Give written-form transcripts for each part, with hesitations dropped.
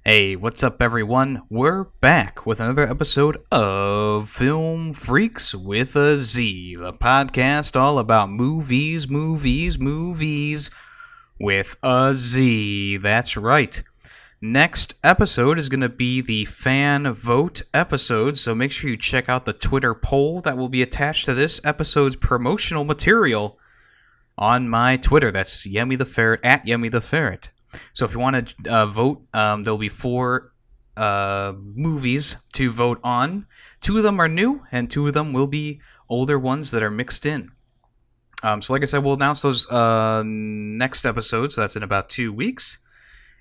Hey, what's up, everyone? We're back with another episode of Film Freaks with a Z, the podcast all about movies with a Z. That's right. Next episode is going to be the fan vote episode, so make sure you check out the Twitter poll that will be attached to this episode's promotional material on my Twitter. That's Yemmy the Ferret, at Yemmy the Ferret. So if you want to vote, there'll be 4 movies to vote on. 2 of them are new, and 2 of them will be older ones that are mixed in. So like I said, we'll announce those next episodes. So that's in about 2 weeks.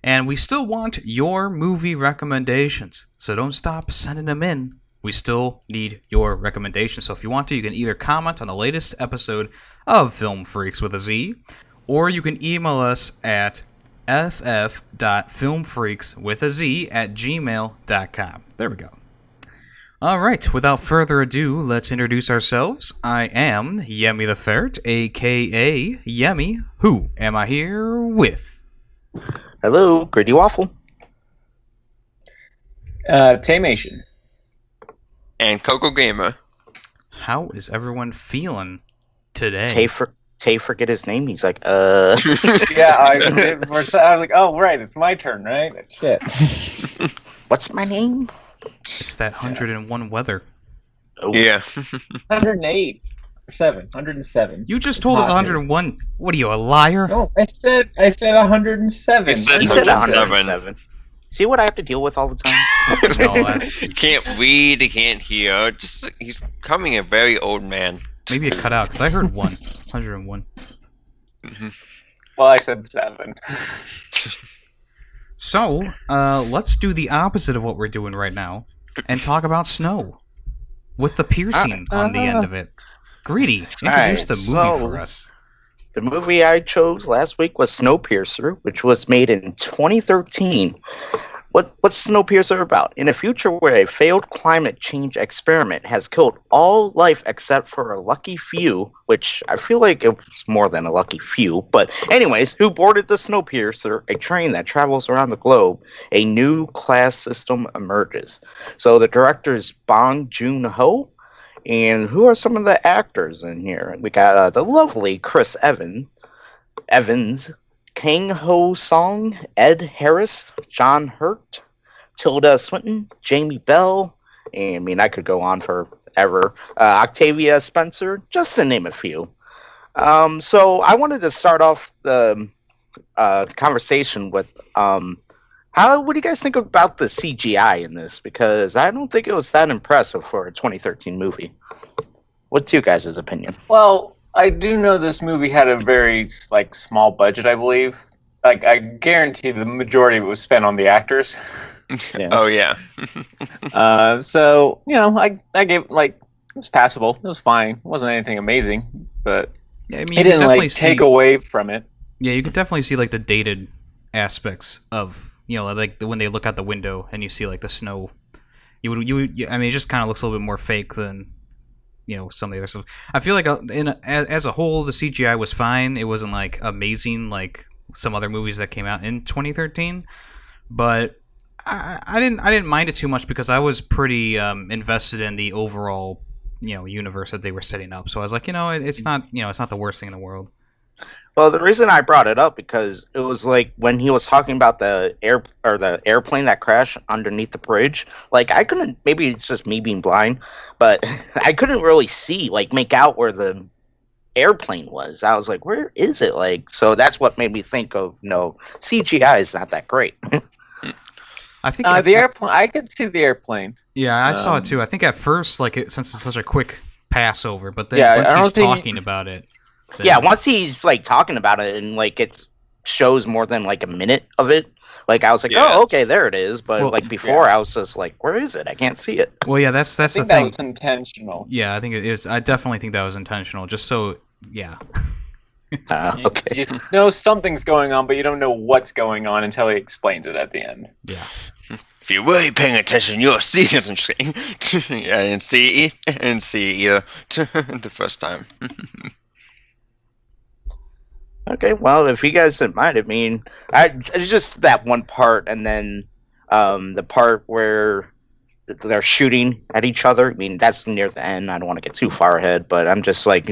And we still want your movie recommendations. So don't stop sending them in. We still need your recommendations. So if you want to, you can either comment on the latest episode of Film Freaks with a Z, or you can email us at ff.filmfreakswithaz@gmail.com. There we go. All right, without further ado, let's introduce ourselves. I am Yemmy the Ferret, a.k.a. Yemmy. Who am I here with? Hello, Gritty Waffle. Taymation. And Coco Gamer. How is everyone feeling today? Tay forget his name. He's like, Yeah, I was like, oh, right, it's my turn, right? Shit. What's my name? It's that 101 weather. Oh. Yeah. 108. Or 107. You just told us 101. What are you, a liar? No, I said 107. You said He said 107. 107. See what I have to deal with all the time? No, Can't read, he can't hear. Just he's becoming a very old man. maybe it cut out, because I heard 101. Well, I said 7. So, let's do the opposite of what we're doing right now, and talk about snow, with the piercing on the end of it. Greedy, introduce the movie for us. The movie I chose last week was Snowpiercer, which was made in 2013. What's Snowpiercer about? In a future where a failed climate change experiment has killed all life except for a lucky few, which I feel like it was more than a lucky few, but anyways, who boarded the Snowpiercer, a train that travels around the globe, a new class system emerges. So the director is Joon-ho, and who are some of the actors in here? We got the lovely Chris Evans, Kang Ho Song, Ed Harris, John Hurt, Tilda Swinton, Jamie Bell, and I mean I could go on forever. Octavia Spencer, just to name a few. So I wanted to start off the conversation with what do you guys think about the CGI in this? Because I don't think it was that impressive for a 2013 movie. What's your guys' opinion? Well, I do know this movie had a very, small budget, I believe. I guarantee the majority of it was spent on the actors. Yeah. Oh yeah. So, I gave, it was passable. It was fine. It wasn't anything amazing, but Yeah, I mean, it didn't, take away from it. Yeah, you could definitely see, the dated aspects of, when they look out the window and you see, the snow. I mean, it just kind of looks a little bit more fake than, some of the other stuff. I feel like as a whole, the CGI was fine. It wasn't, amazing like some other movies that came out in 2013. But I didn't mind it too much because I was pretty invested in the overall, universe that they were setting up. So I was like, it's not the worst thing in the world. Well, the reason I brought it up because it was when he was talking about the airplane that crashed underneath the bridge. I couldn't. Maybe it's just me being blind, but I couldn't really see make out where the airplane was. I was like, where is it? So that's what made me think of CGI is not that great. I think the airplane. I could see the airplane. Yeah, I saw it too. I think at first, since it's such a quick pass over, but then once he's talking about it. Yeah, once he's talking about it and it shows more than a minute of it, I was like, oh, okay, there it is. But before, I was just where is it? I can't see it. Well, yeah, that's the thing. That was intentional. Yeah, I think it is. I definitely think that was intentional. Just so, yeah. Okay. You know something's going on, but you don't know what's going on until he explains it at the end. Yeah. If you're really paying attention, you'll see it. I'm just kidding. Yeah, and see the first time. Okay, well, if you guys didn't mind, I mean, it's just that one part, and then The part where they're shooting at each other. I mean, that's near the end. I don't want to get too far ahead, but I'm just like,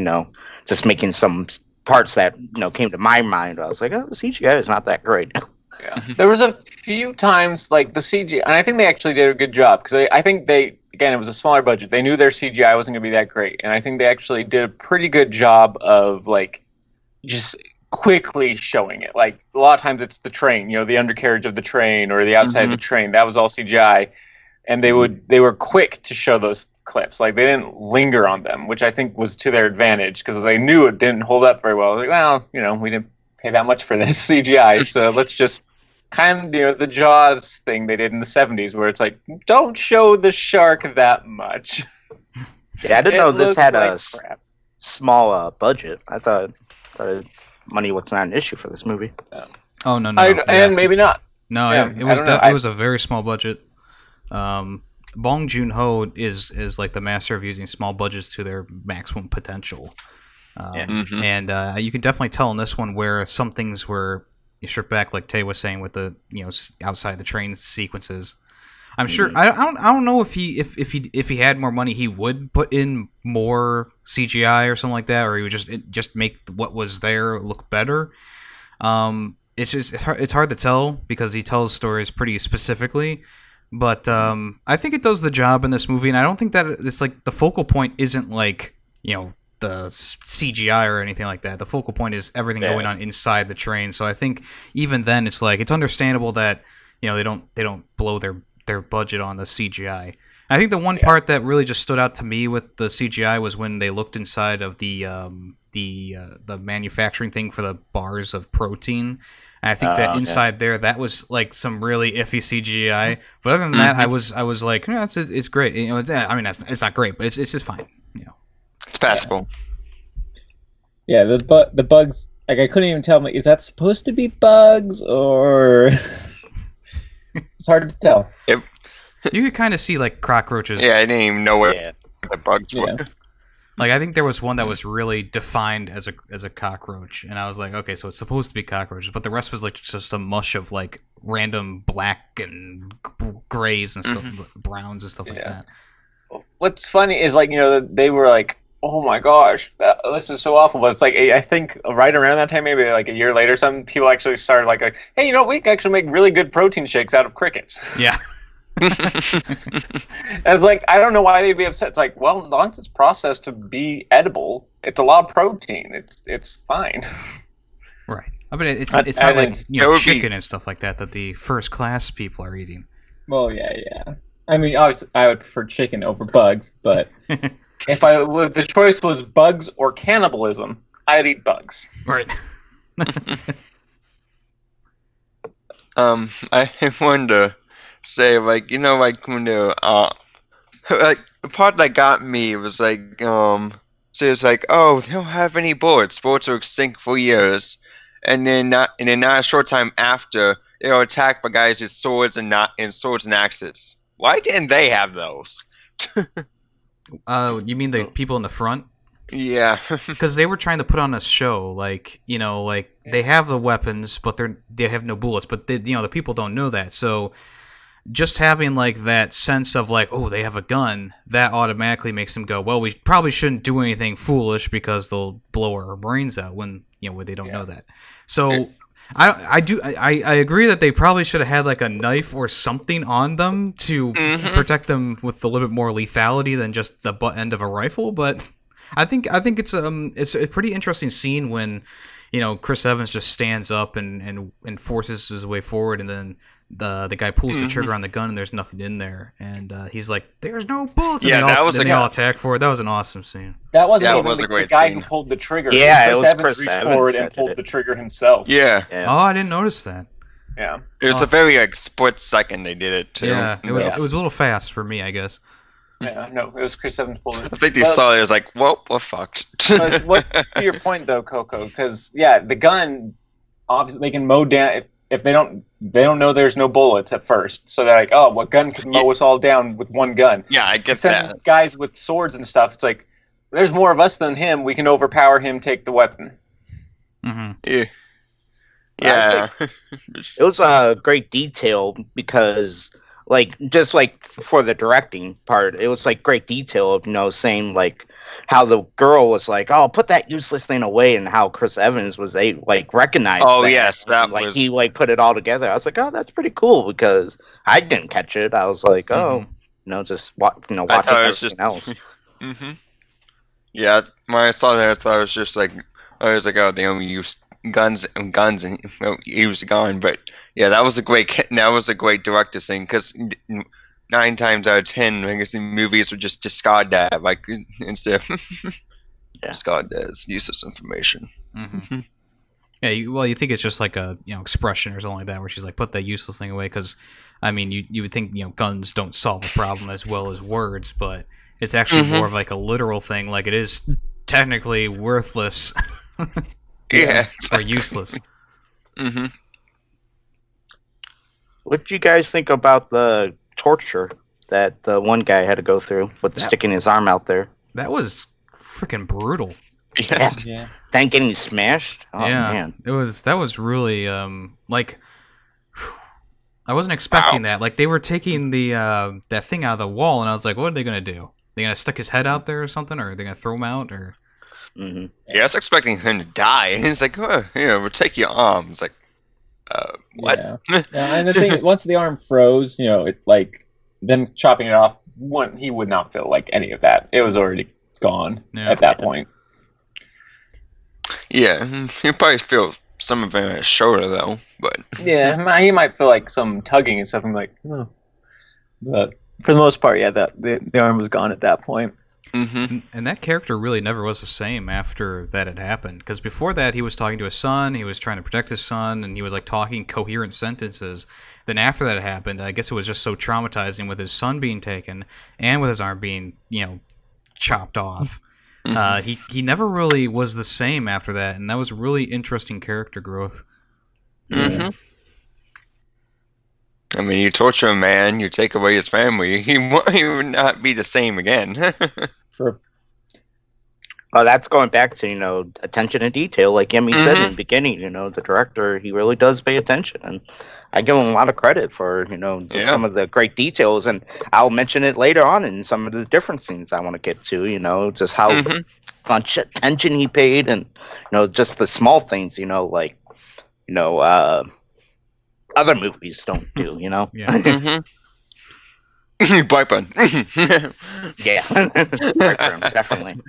just making some parts that came to my mind. I was like, oh, the CGI is not that great. Yeah. There was a few times like the CGI, and I think they actually did a good job because I think they, again, it was a smaller budget. They knew their CGI wasn't going to be that great, and I think they actually did a pretty good job of like just quickly showing it. Like a lot of times it's the train, the undercarriage of the train or the outside of the train. That was all CGI, and they were quick to show those clips. Like they didn't linger on them, which I think was to their advantage because they knew it didn't hold up very well. Like, well, we didn't pay that much for this CGI, so let's just kind of the Jaws thing they did in the 70s where it's like, don't show the shark that much. Yeah, I didn't know this had a small budget. I thought money was not an issue for this movie. Oh no, and maybe not. No, Yeah, it was a very small budget. Bong Joon-ho is like the master of using small budgets to their maximum potential. And you can definitely tell in this one where some things were stripped back, like Tay was saying with the outside the train sequences. I'm sure I don't know if he had more money he would put in more CGI or something like that, or he would just make what was there look better. It's hard to tell because he tells stories pretty specifically. But I think it does the job in this movie, and I don't think that it's like the focal point isn't like the CGI or anything like that. The focal point is everything going on inside the train. So I think even then it's like it's understandable that they don't blow their budget on the CGI. I think the one part that really just stood out to me with the CGI was when they looked inside of the manufacturing thing for the bars of protein. And I think that inside there, that was like some really iffy CGI. But other than that, I was like, it's great. It's not great, but it's just fine. It's passable. Yeah, the bugs. Like I couldn't even tell. Is that supposed to be bugs or? It's hard to tell. You could kind of see like cockroaches. Yeah, I didn't even know where the bugs were. Like I think there was one that was really defined as a cockroach, and I was like, okay, so it's supposed to be cockroaches, but the rest was like just a mush of like random black and grays and stuff, browns and stuff like that. What's funny is like they were like, oh my gosh, this is so awful. But it's like I think right around that time, maybe like a year later, some people actually started like hey, we can actually make really good protein shakes out of crickets. Yeah. It's like I don't know why they'd be upset. It's like, well, once it's processed to be edible, it's a lot of protein. It's fine. Right. I mean, it's not like chicken and stuff like that the first class people are eating. Well, yeah. I mean, obviously, I would prefer chicken over bugs, but if the choice was bugs or cannibalism, I'd eat bugs. Right. I wanted to say like when the part that got me was like so it's like, oh, they don't have any bullets. Bullets are extinct for years, and then not a short time after they are attacked by guys with swords and axes. Why didn't they have those? You mean the people in the front? Yeah. Because they were trying to put on a show, like they have the weapons, but they have no bullets. But the people don't know that, so just having like that sense of like, oh, they have a gun, that automatically makes them go, well, we probably shouldn't do anything foolish because they'll blow our brains out when they don't know that. So I agree that they probably should have had like a knife or something on them to protect them with a little bit more lethality than just the butt end of a rifle. But I think it's a pretty interesting scene when Chris Evans just stands up and forces his way forward, and then the guy pulls the trigger on the gun and there's nothing in there, and he's like, "There's no bullets." And they all attack for it. That was an awesome scene. That wasn't even a great the guy scene. who pulled the trigger. Yeah, Chris it was Evans Chris reached Evans forward that and did pulled it. the trigger himself. Yeah. Oh, I didn't notice that. Yeah. It was a very like split second they did it too. Yeah, it was a little fast for me, I guess. Yeah, no, it was Chris Evans pulled it. I think they saw it. It was like, well, we're fucked. What to your point though, Coco? Because the gun, obviously they can mow down if they don't know there's no bullets at first. So they're like, oh, what gun could mow us all down with one gun? Yeah, I guess Send that. guys with swords and stuff. It's like there's more of us than him. We can overpower him. Take the weapon. Mm-hmm. Yeah. Yeah. It was a great detail because, like, just like for the directing part, it was like great detail of saying like how the girl was like, "Oh, put that useless thing away," and how Chris Evans was recognized Oh that. yes, that And, like was. he put it all together. I was like, "Oh, that's pretty cool," because I didn't catch it. I was like, "Oh, just I watching thought it was everything else." hmm Yeah, when I saw that, I thought it was just like, I was like, oh, they only use guns, and well, he was gone. But yeah, that was a great director thing, because 9 times out of 10, I guess the movies would just discard that, like instead of discard that as useless information. Mm-hmm. Yeah, you think it's just like a expression or something like that, where she's like, put that useless thing away, because I mean, you would think guns don't solve a problem as well as words, but it's actually more of like a literal thing. Like, it is technically worthless. Yeah, or useless. Mm-hmm. What did you guys think about the torture that the one guy had to go through with sticking his arm out there? That was freaking brutal. Yes. Yeah. Then getting smashed. Oh man, that was really like, I wasn't expecting that. Like, they were taking the that thing out of the wall, and I was like, what are they gonna do? They gonna stick his head out there or something, or are they gonna throw him out, or? Mm-hmm. Yeah, I was expecting him to die, and he's like, oh, we'll take your arm. It's like, what? Yeah. And the thing, once the arm froze, it like them chopping it off. He would not feel like any of that. It was already gone at that point. Yeah, he'll probably feel some of it on his shoulder though, but yeah, he might feel like some tugging and stuff. I'm like, oh. But for the most part, yeah, the arm was gone at that point. Mm-hmm. And that character really never was the same after that had happened. Because before that, he was talking to his son, he was trying to protect his son, and he was like talking coherent sentences. Then after that happened, I guess it was just so traumatizing with his son being taken and with his arm being, chopped off. Mm-hmm. He never really was the same after that, and that was really interesting character growth. Mm-hmm. I mean, you torture a man, you take away his family, he would not be the same again. Sure. Oh, that's going back to attention to detail, like Yemmy said in the beginning. The director, he really does pay attention, and I give him a lot of credit for some of the great details, and I'll mention it later on in some of the different scenes I want to get to. Just how much attention he paid, and just the small things. Like other movies don't do. Yeah. Brightburn. Yeah. Brightburn, definitely.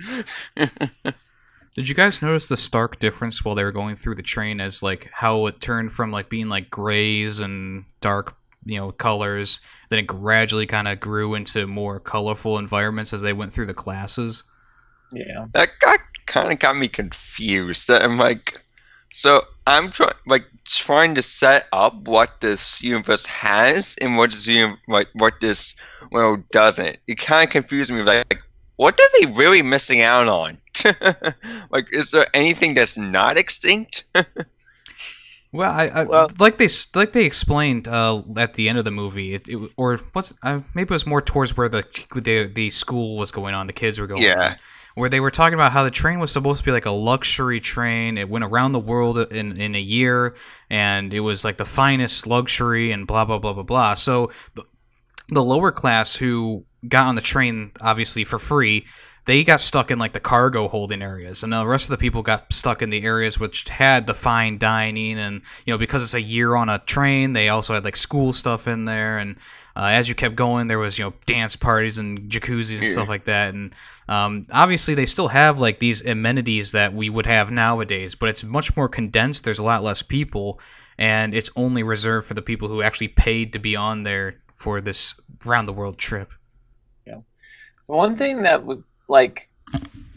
Did you guys notice the stark difference while they were going through the train, as like how it turned from like being like grays and dark colors, then it gradually kind of grew into more colorful environments as they went through the classes? Yeah. That kind of got me confused. I'm like, so I'm trying to set up what this universe has and what this world doesn't. It kind of confused me. Like, what are they really missing out on? Like, is there anything that's not extinct? Well, I like they explained at the end of the movie, maybe it was more towards where the school was going on, the kids were going on, where they were talking about how the train was supposed to be like a luxury train. It went around the world in a year, and it was like the finest luxury and blah blah blah blah blah. So the lower class who got on the train obviously for free, they got stuck in like the cargo holding areas, and the rest of the people got stuck in the areas which had the fine dining, and because it's a year on a train, they also had like school stuff in there, and as you kept going, there was dance parties and jacuzzis and stuff like that, and obviously they still have like these amenities that we would have nowadays, but it's much more condensed. There's a lot less people, and it's only reserved for the people who actually paid to be on there for this round the world trip. Yeah, one thing that would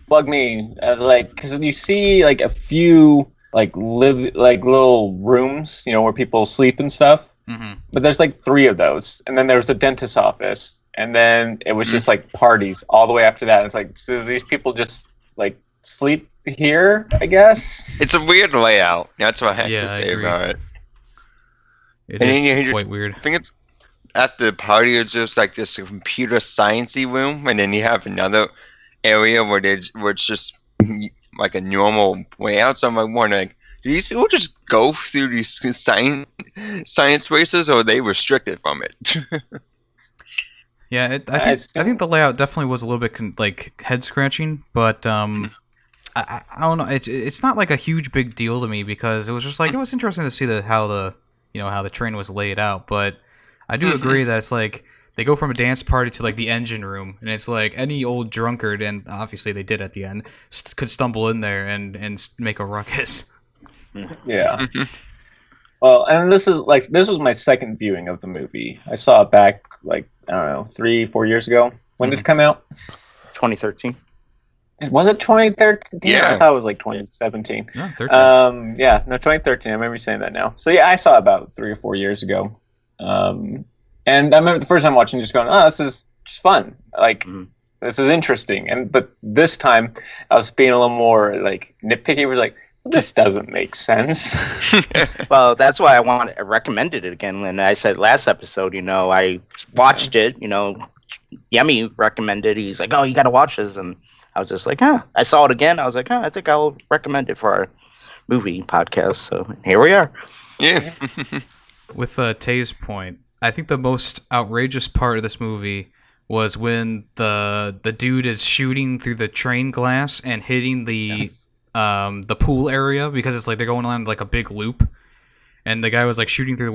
bug me as because you see a few little rooms where people sleep and stuff, but there's 3 of those, and then there was a dentist's office, and then it was just parties all the way after that. It's so these people just sleep here, I guess. It's a weird layout. That's what I have to say about it. It is quite weird. I think it's at the party, it's just this computer sciencey room, and then you have another area where it's just like a normal layout. So I'm wondering, do these people just go through these science races, or are they restricted from it? Yeah, I think the layout definitely was a little bit like head scratching, but I don't know. It's not like a huge big deal to me because it was just like it was interesting to see how the train was laid out. But I do agree that it's like they go from a dance party to like the engine room, and it's like any old drunkard, and obviously they did at the end, could stumble in there and make a ruckus. Yeah. Well, and this was my second viewing of the movie. I saw it back like I don't know 3-4 years ago. When did it come out? 2013. Was it 2013? Yeah. I thought it was like 2017. No, 13. Yeah, no, 2013. I remember you saying that now. So yeah, I saw it about 3 or 4 years ago. And I remember the first time watching, just going, "Oh, this is just fun. Like, this is interesting." But this time, I was being a little more like nitpicky. It was like, this doesn't make sense. Well, that's why I recommended it again. And I said last episode, I watched it. Yemmy recommended. He's like, "Oh, you got to watch this," and I was just like, "Huh." I saw it again. I was like, "Huh, I think I'll recommend it for our movie podcast." So here we are. Yeah. With Tay's point, I think the most outrageous part of this movie was when the dude is shooting through the train glass and hitting the pool area, because it's like they're going on like a big loop, and the guy was like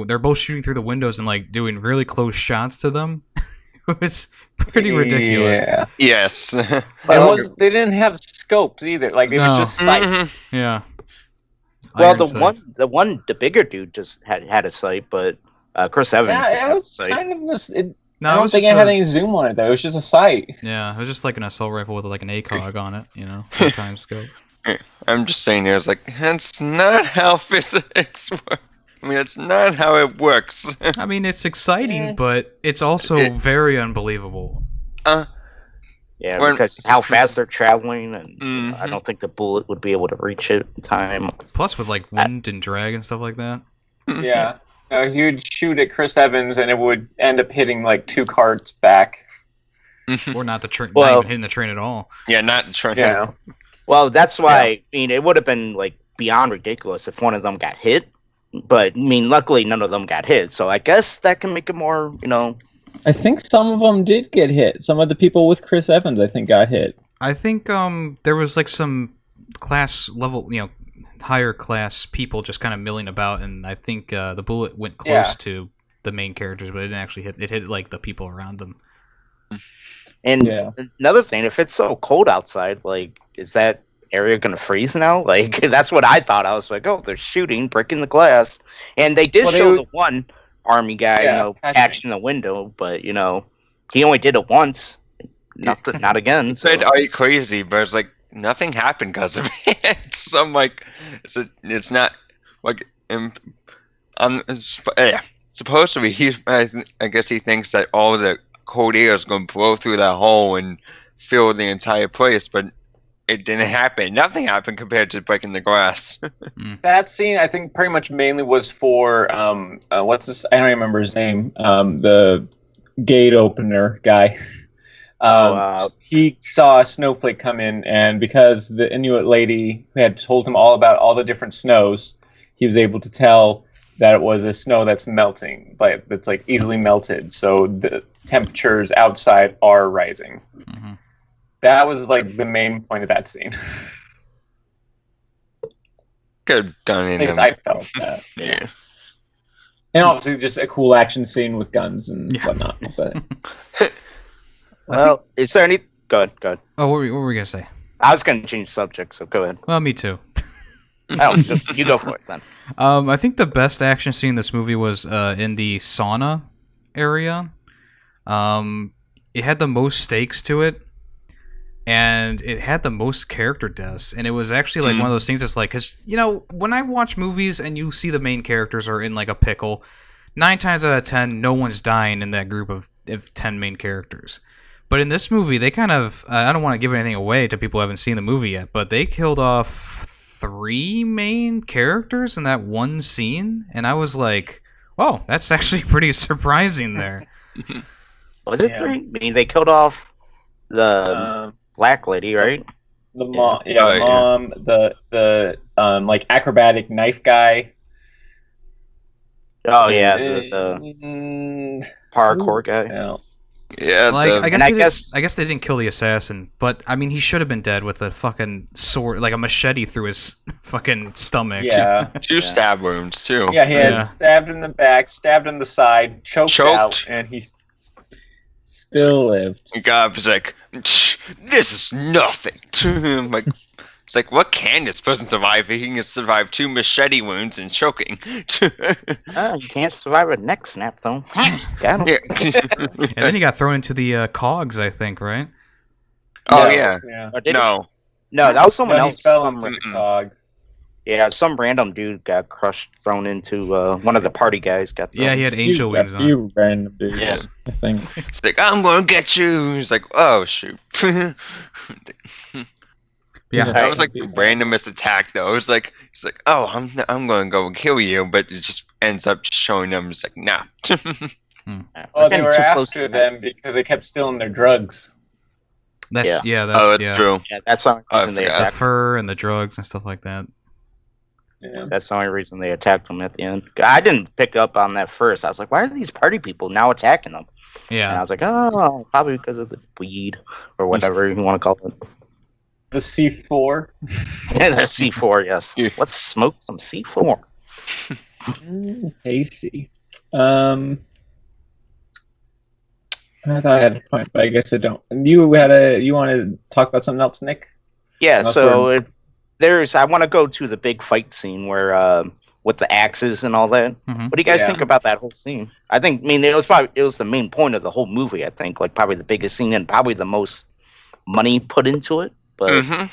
they're both shooting through the windows and like doing really close shots to them. It was pretty ridiculous. Yeah. Yes. They didn't have scopes either. Like it was just sights. Yeah. Well, Iron sights. the bigger dude just had a sight, but Chris Evans. Yeah, it was sight. kind of. No, I it don't was think it just had any zoom on it though. It was just a sight. Yeah, it was just like an assault rifle with like an ACOG on it, 4x scope. I'm just saying here, it's like, that's not how physics work. I mean, that's not how it works. I mean, it's exciting, but it's also very unbelievable. Yeah, When- because how fast they're traveling, and I don't think the bullet would be able to reach it in time. Plus, with like wind and drag and stuff like that. Yeah. He would shoot at Chris Evans, and it would end up hitting like 2 carts back. Or not the train, Well- not even hitting the train at all. Yeah, not trying. Yeah. Well, that's why I mean it would have been like beyond ridiculous if one of them got hit. But I mean, luckily none of them got hit, so I guess that can make it more, I think some of them did get hit. Some of the people with Chris Evans, I think, got hit. I think there was like some class level, higher class people just kind of milling about, and I think the bullet went close to the main characters, but it didn't actually hit. It hit like the people around them. And Yeah. another thing, if it's so cold outside, like, is that area gonna freeze now? Like, that's what I thought. I was like, oh, they're shooting, breaking the glass, and they did show the one army guy, patching the window, but he only did it once, not again. So. Said, "Are you crazy?" But it's like nothing happened because of it. So I'm like, it's not like supposed to be. I guess he thinks that all the cold air is going to blow through that hole and fill the entire place, but it didn't happen. Nothing happened compared to breaking the glass. That scene, I think, pretty much mainly was for what's this? I don't remember his name. The gate opener guy. He saw a snowflake come in, and because the Inuit lady had told him all about all the different snows, he was able to tell that it was a snow that's melting, but that's like easily melted. So the temperatures outside are rising. Mm-hmm. That was like the main point of that scene. Could have done At it. least I felt that. Yeah. And obviously just a cool action scene with guns and whatnot. But Well, is there any? Go ahead. Oh, what were we gonna say? I was gonna change subject, so go ahead. Well, me too. You go for it then. I think the best action scene in this movie was in the sauna area. It had the most stakes to it, and it had the most character deaths. And it was actually like one of those things that's like, because when I watch movies and you see the main characters are in like a pickle, 9 times out of 10, no one's dying in that group of 10 main characters. But in this movie, they kind of, I don't want to give anything away to people who haven't seen the movie yet, but they killed off 3 main characters in that one scene, and I was like, "Whoa, that's actually pretty surprising." There Was it 3? I mean, they killed off the black lady, right? The mom, Oh, yeah. the mom, the like acrobatic knife guy. Oh yeah, the Mm, parkour guy. yeah. Yeah, Well, I And I guess guess they didn't kill the assassin, but I mean, he should have been dead with a fucking sword, like a machete through his fucking stomach. Yeah. two stab wounds too. Yeah, he had Yeah. stabbed in the back, stabbed in the side, choked. Out, and he still lived. And God was like, "This is nothing." I'm like, it's like, what can this person survive? He can survive 2 machete wounds and choking. you can't survive a neck snap though. Got him. Yeah. And then he got thrown into the cogs, I think, right? Oh No. yeah. Yeah. Or did he? No. No, that was someone No, he else. fell Some, into the Mm-mm. cog. yeah, some random dude got crushed, thrown into one of the party guys. Got Yeah, he had angel wings A on. few random dudes, Yeah. I think. It's like, I'm gonna get you. He's like, oh shoot. Yeah, That was like the randomest attack though. It was like, he's like, oh, I'm gonna go kill you, but it just ends up just showing them. It's like, nah. Oh, they were after them because they kept stealing their drugs. that's Yeah. that's, Oh, that's true. Yeah, that's the only I reason they forgot. The attacked. fur and the drugs and stuff like that. Yeah. That's the only reason they attacked him at the end. I didn't pick up on that first. I was like, why are these party people now attacking them? And I Yeah, was like, oh, probably because of the weed or whatever you want to call it. The C4. The C4, yes. Yeah. Let's smoke some C4. Tasty. I thought I had a point, but I guess I don't. You want to talk about something else, Nick? Yeah, Unless so I want to go to the big fight scene where with the axes and all that. Mhm. What do you guys Yeah. think about that whole scene? I mean, it was the main point of the whole movie. I think, like probably the biggest scene and probably the most money put into it. But Mm-hmm.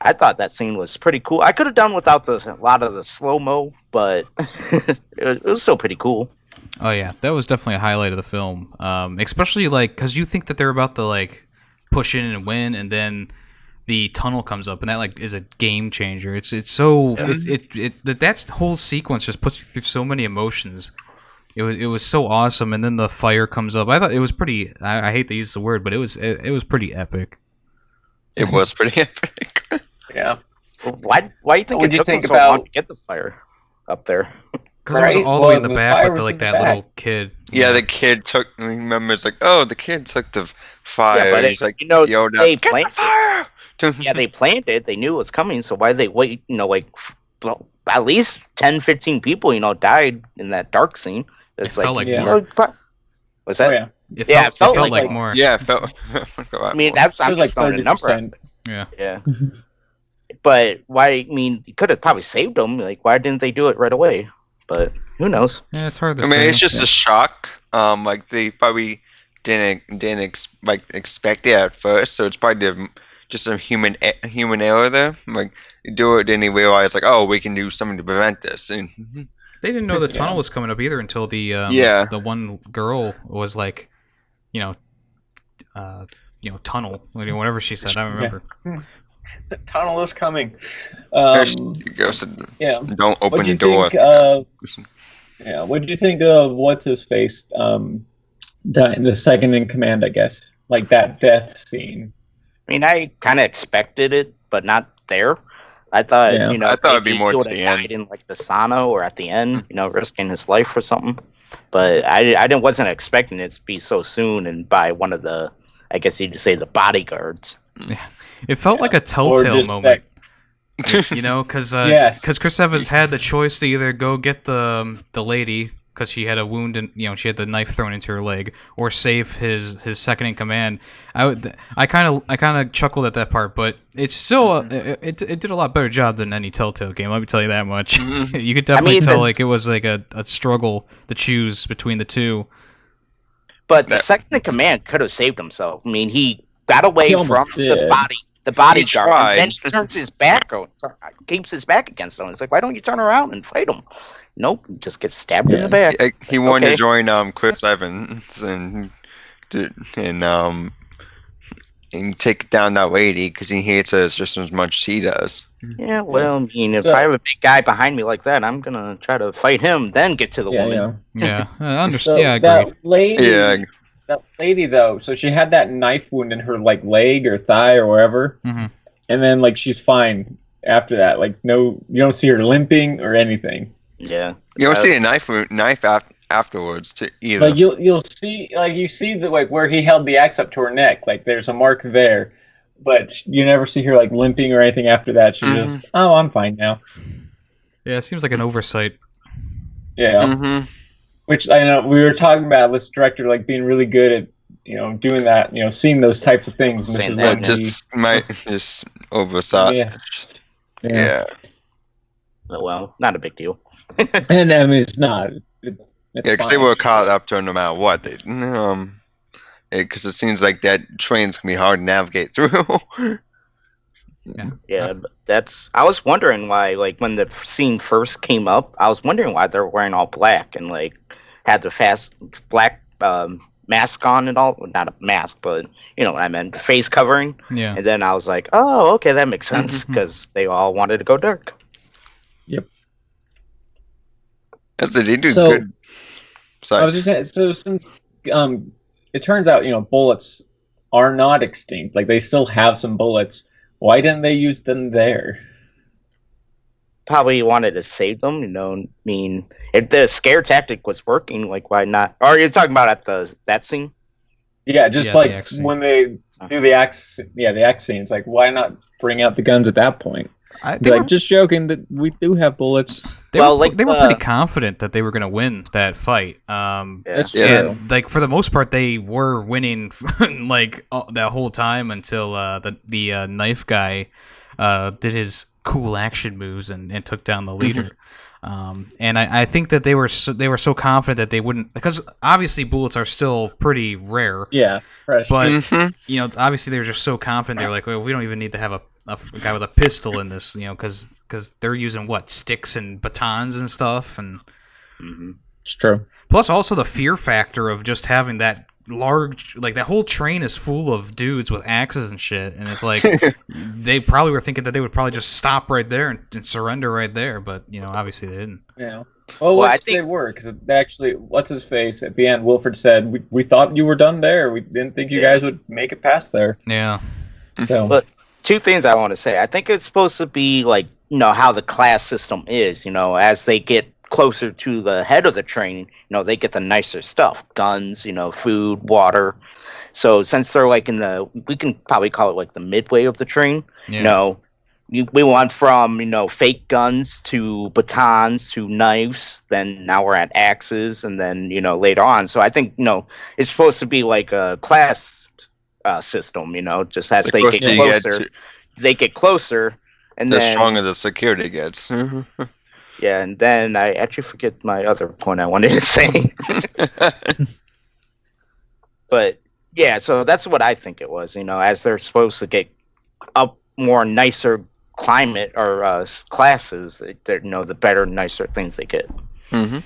I thought that scene was pretty cool. I could have done without a lot of the slow mo, but it was still pretty cool. oh yeah, that was definitely a highlight of the film. Especially like because you think that they're about to like push in and win, and then the tunnel comes up, and that like is a game changer. It's so that whole sequence just puts you through so many emotions. It was so awesome, and then the fire comes up. I thought it was pretty. I hate to use the word, but it was pretty epic. It was pretty epic. Yeah. Why do you think What'd it you took think them so long about- to get the fire up there? Because it was Right? all the way in Well, the the back fire with was like in the that back. little kid. Yeah, the kid took. Remember, it's like, oh, the kid took the fire. Yeah, but He's like, you know, Yoda, they get the planted- fire. Yeah, they planned it. They knew it was coming, so why did they wait? You know, like well, at least 10, 15 people, died in that dark scene. It's It felt like Yeah. more. Was that? Oh, yeah. It Yeah, felt like like- more. Yeah, it felt. I mean, that's It I'm was like just throwing a number. 30%. Yeah. Yeah. But why? I mean, you could have probably saved them. Like, why didn't they do it right away? But who knows? Yeah, it's hard to I mean, say. it's just a shock. Like they probably didn't expect it at first, so it's probably just a human error there. Like you do it, then they realize like, oh, we can do something to prevent this. And They didn't know the Yeah. tunnel was coming up either until the Yeah. the one girl was like, tunnel, whatever she said. I don't remember. The tunnel is coming. she goes, yeah. don't open What do the you door. think? Yeah. What did you think of what's his face? The second in command, I guess, like that death scene. I mean, I kind of expected it, but not there. I thought, Yeah. I thought it'd be maybe more he to would have the end. died in like the sauna or at the end, risking his life or something. But I wasn't expecting it to be so soon and by one of the, I guess you'd say, the bodyguards. It felt like a Or telltale just moment, because Yes. Chris Evans had the choice to either go get the lady because she had a wound and she had the knife thrown into her leg, or save his second in command. I kind of chuckled at that part, but it's still it did a lot better job than any Telltale game. Let me tell you that much. Mhm. You could definitely mean, tell the- like it was like a struggle to choose between the two. But the That- second in command could have saved himself. I mean, he got away He from almost the did. bodyguard, and then tried. he turns his back, keeps his back against him. It's like, why don't you turn around and fight him? Nope, he just gets stabbed in Yeah. the back. He wanted Okay. to join Chris Evans and take down that lady because he hates her just as much as he does. Yeah, well, I mean, if So- I have a big guy behind me like that, I'm gonna try to fight him, then get to the Yeah, woman. yeah. Yeah, I understand. So Yeah, I that agree. lady, Yeah. that lady though, so she had that knife wound in her like leg or thigh or wherever, hmm and then like she's fine after that. Like no, you don't see her limping or anything. Yeah. You don't see a knife afterwards either. Like you'll see like you see the like where he held the axe up to her neck. Like there's a mark there, but you never see her like limping or anything after that. She just I'm fine now. Yeah, it seems like an oversight. Yeah. Which I know we were talking about this director like being really good at doing that, seeing those types of things. And this is Saying what that, just oversight. Yeah. Well, not a big deal. And I mean, it's not. It's Because they were caught up to her no matter what. Because it seems like that train's gonna be hard to navigate through. Yeah, I was wondering why, like, when the scene first came up, I was wondering why they were wearing all black and, like, had the fast black mask on and all. Well, not a mask, but, you know what I meant, face covering. Yeah. And then I was like, oh, okay, that makes sense, because they all wanted to go dark. Yep. That's it, they do So- good. Sorry. I was just saying, so since it turns out, bullets are not extinct, like they still have some bullets, why didn't they use them there? Probably wanted to save them, I mean, if the scare tactic was working, like, why not? Or you're talking about at that scene? Yeah, just Yeah, the like axe scene. when they do the axe scenes, like why not bring out the guns at that point? They Like, were, just joking that we do have bullets. they Well, were, like, they were pretty confident that they were going to win that fight. That's Yeah. true. And like for the most part, they were winning like that whole time until the knife guy did his cool action moves and took down the leader. And I think that they were so confident that they wouldn't, because obviously bullets are still pretty rare. Yeah, fresh. But Mhm. obviously they were just so confident. They're like, well, we don't even need to have a guy with a pistol in this, because they're using what, sticks and batons and stuff, and It's true. plus also the fear factor of just having that large, like that whole train is full of dudes with axes and shit, and it's like they probably were thinking that they would probably just stop right there and surrender right there, but obviously they didn't. Yeah. Well, Well, I they were, because actually, what's his face at the end? Wilfred said, "We thought you were done there. We didn't think you guys would make it past there." Yeah. So, But two things I want to say. I think it's supposed to be like, how the class system is, as they get closer to the head of the train, they get the nicer stuff, guns, food, water. So since they're like we can probably call it like the midway of the train, Yeah. we went from, fake guns to batons to knives, then now we're at axes, and then, later on. So I think, it's supposed to be like a class system, just as The they closer get you get closer, to- they get closer, and the then stronger the security gets. yeah, and then I actually forget my other point I wanted to say, but yeah, so that's what I think it was, as they're supposed to get up more nicer climate or classes, they're, the better, nicer things they get. hmm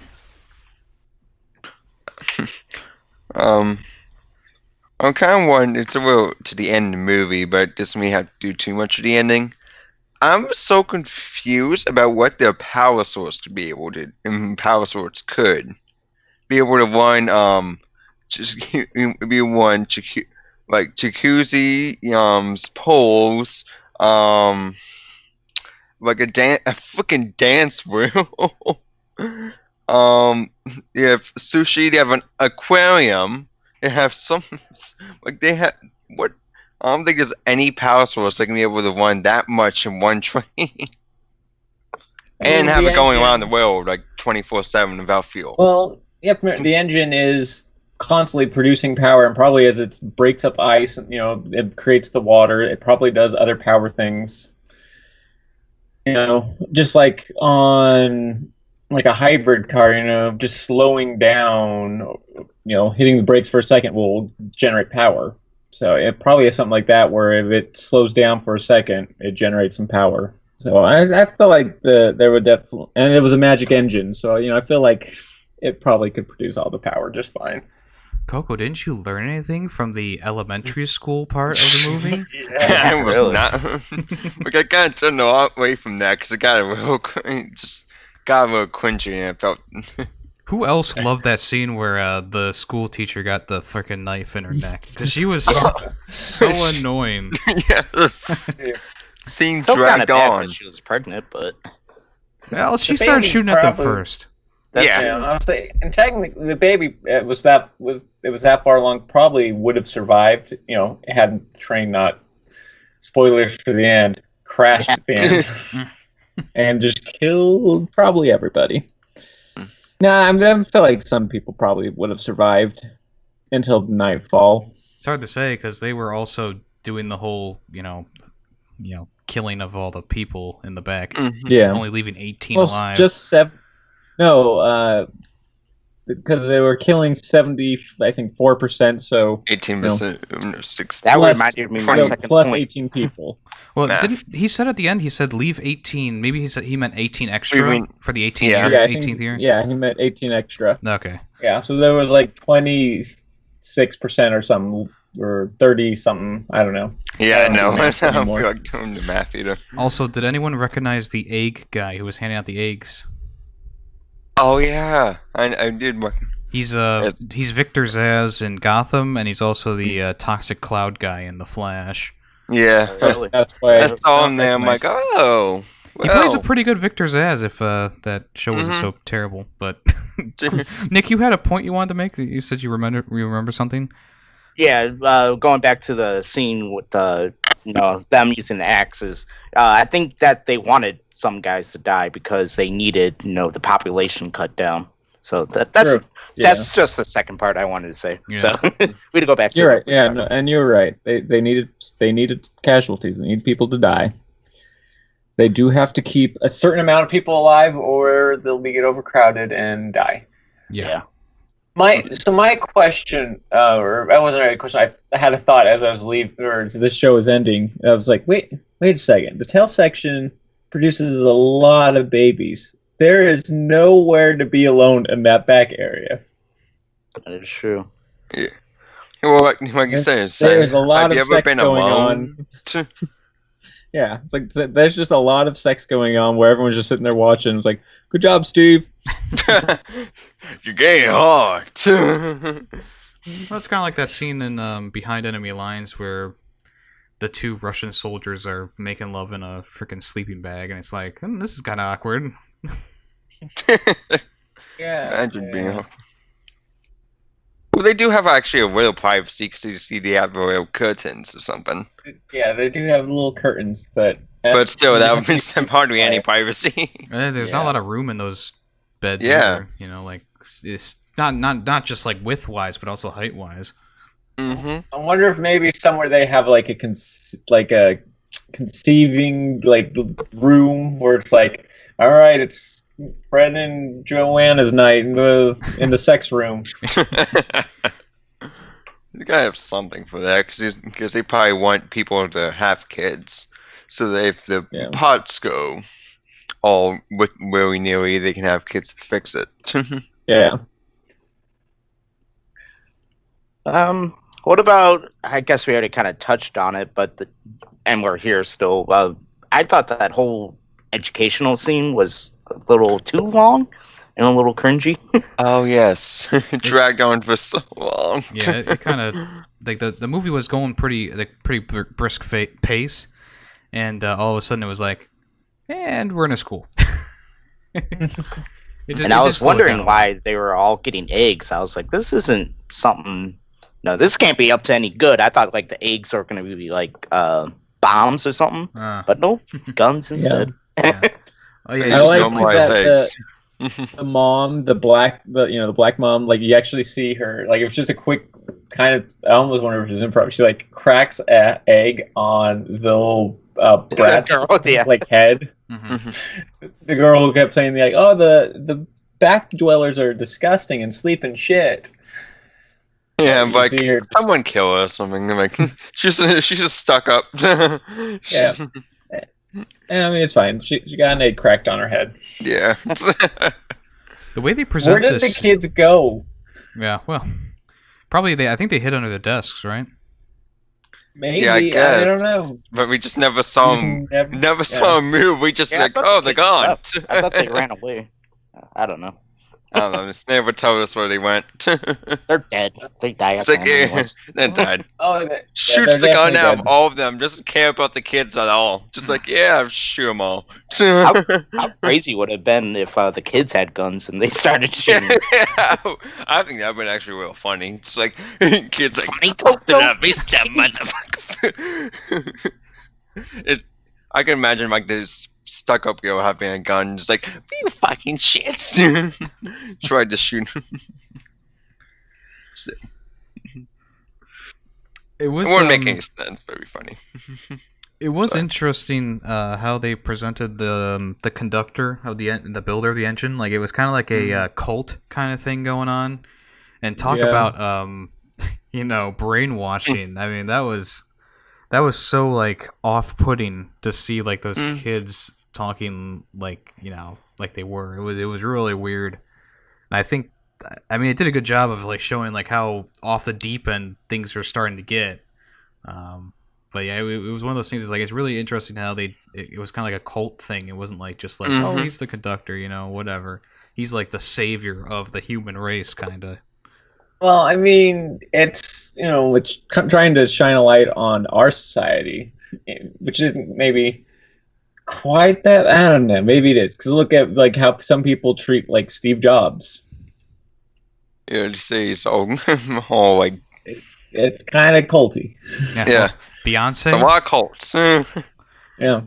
I'm kind of wondering, it's a little to the end of the movie, but it doesn't mean you have to do too much of the ending. I'm so confused about what their power source could be able to, power source could be able to run, just be one like jacuzzi, poles, like a freaking dance room. You have sushi. They have an aquarium. They have some, like they have what? I don't think there's any power source that can be able to run that much in one train and have it going around the world like 24/7 without fuel. well, yep, the engine is constantly producing power, and probably as it breaks up ice, it creates the water. It probably does other power things. Just like on like a hybrid car, just slowing down, hitting the brakes for a second will generate power. So it probably is something like that, where if it slows down for a second, it generates some power. So I feel like there would definitely, and it was a magic engine, so I feel like it probably could produce all the power just fine. Coco, didn't you learn anything from the elementary school part of the movie? I was Really? not. Like I kind of turned away from that because it got a little, just got a little cringy, and I felt. Who else loved that scene where the school teacher got the freaking knife in her neck? Because she was so annoying. Yes. scene Felt kind of dragged bad on. when she was pregnant, but Well, she The started baby shooting at them probably- first. Yeah. I'll say, and technically, the baby it was that far along. Probably would have survived. Hadn't the train not, spoilers for the end, crashed at the end, and just killed probably everybody. Nah, I feel like some people probably would have survived until nightfall. It's hard to say because they were also doing the whole, killing of all the people in the back, Mhm. Yeah. only leaving 18 Well, alive. just 7. No, because they were killing 70, I think 4%. So 18%, 6. that Plus- reminded me of so my second plus point. 18 people. Well, Math. didn't he said at the end? He said leave 18. Maybe he meant 18 extra mean- for the 18 Yeah. year, I 18th think, year. yeah, he meant 18 extra. Okay. Yeah, so there was like 26% or something, or 30 something. I don't know. Yeah, I I don't know. do I math don't anymore. feel like doing the math either. Also, did anyone recognize the egg guy who was handing out the eggs? Oh yeah, I did. He's Victor Zsasz in Gotham, and he's also the Toxic Cloud guy in The Flash. Yeah. Really? That's why I saw him there. I'm like, oh. He plays a well. pretty good Victor Zsasz if that show wasn't Mhm. so terrible. But Nick, you had a point you wanted to make. You said you remember something. Yeah, going back to the scene with them using the axes. I think that they wanted some guys to die because they needed the population cut down. So that's True. Yeah. that's just the second part I wanted to say. Yeah. So we to go back to You're it. right. Yeah, no, and you're right. They needed casualties. They need people to die. They do have to keep a certain amount of people alive, or they'll get overcrowded and die. Yeah. My question, or that wasn't really a question. I had a thought as I was leaving, or As this show is ending, I was like, wait a second. The tail section produces a lot of babies. There is nowhere to be alone in that back area. That is true. Well, like you said, There's a lot have you of ever sex been going alone? on. Yeah, it's like there's just a lot of sex going on where everyone's just sitting there watching. It's like, good job, Steve. You're getting hard. Well, it's kind of like that scene in Behind Enemy Lines where the two Russian soldiers are making love in a freaking sleeping bag, and it's like, this is kind of awkward. Yeah. Imagine being off. Well, they do have actually a real privacy because you see they have real curtains or something. Yeah, they do have little curtains, but But still, that would be hardly any privacy. There's not a lot of room in those beds. Yeah. Either, like it's not just like width wise, but also height wise. Mm-hmm. I wonder if maybe somewhere they have like a conceiving room where it's like, all right, it's Fred and Joanna's night in the sex room. You gotta have something for that because they probably want people to have kids, so that if the pots go all willy nilly, they can have kids to fix it. Yeah. What about? I guess we already kind of touched on it, and we're here still. I thought that whole educational scene was a little too long and a little cringy. Oh yes, dragged on for so long. Yeah, it kind of like the movie was going pretty brisk pace, and all of a sudden it was like, and we're in a school. And I was wondering why they were all getting eggs. I was like, this isn't something. No, this can't be up to any good. I thought like the eggs are going to be like bombs or something, but no, guns instead. Yeah. Oh yeah, I like normalize that the mom, the black mom, like you actually see her, like it was just a quick kind of. I almost wonder if it was improv. She like cracks an egg on the little brat's like head. Mm-hmm. The girl who kept saying like, "Oh, the back dwellers are disgusting and sleep in shit." Yeah, You like see her just- someone kill her or something. Like she's just stuck up. Yeah. I mean, it's fine. She got an egg cracked on her head. Yeah. The way they present Where did this, the kids go? yeah, well, probably I think they hid under the desks, right? Maybe Yeah, I I guess. don't know. But we just never saw him. Never yeah. saw him move. We just Yeah, I like, thought oh, they they're gone. picked it up. I thought they ran away. I don't know. I don't know. They never told us where they went. They're dead. They die It's at like, the end yeah, anyways. they died. they're Shoots the gun definitely out of dead. all of them. Doesn't care about the kids at all. Just like, yeah, shoot them all. How crazy would it have been if the kids had guns and they started shooting? I think that would actually be real funny. It's like kids like Funny, Coco? I can imagine like this stuck-up girl having a gun, just like you fucking shits. Tried to shoot. It was It wouldn't make any sense, but it'd be funny. It was Sorry. interesting how they presented the conductor of the builder of the engine. Like it was kind of like a cult kind of thing going on, and talk Yeah. about brainwashing. I mean that was so like off-putting to see like those kids talking like like they were. It was really weird. And I mean it did a good job of like showing like how off the deep end things are starting to get. But yeah, it was one of those things. It's like it's really interesting how it was kind of like a cult thing. It wasn't like just like oh he's the conductor, whatever. He's like the savior of the human race, kind of. Well, I mean, it's it's trying to shine a light on our society, which isn't maybe quite that. I don't know. Maybe it is because look at like how some people treat like Steve Jobs. Yeah, you say so. Oh, like It's kind of culty. yeah. Beyonce. So a lot of cults. Yeah.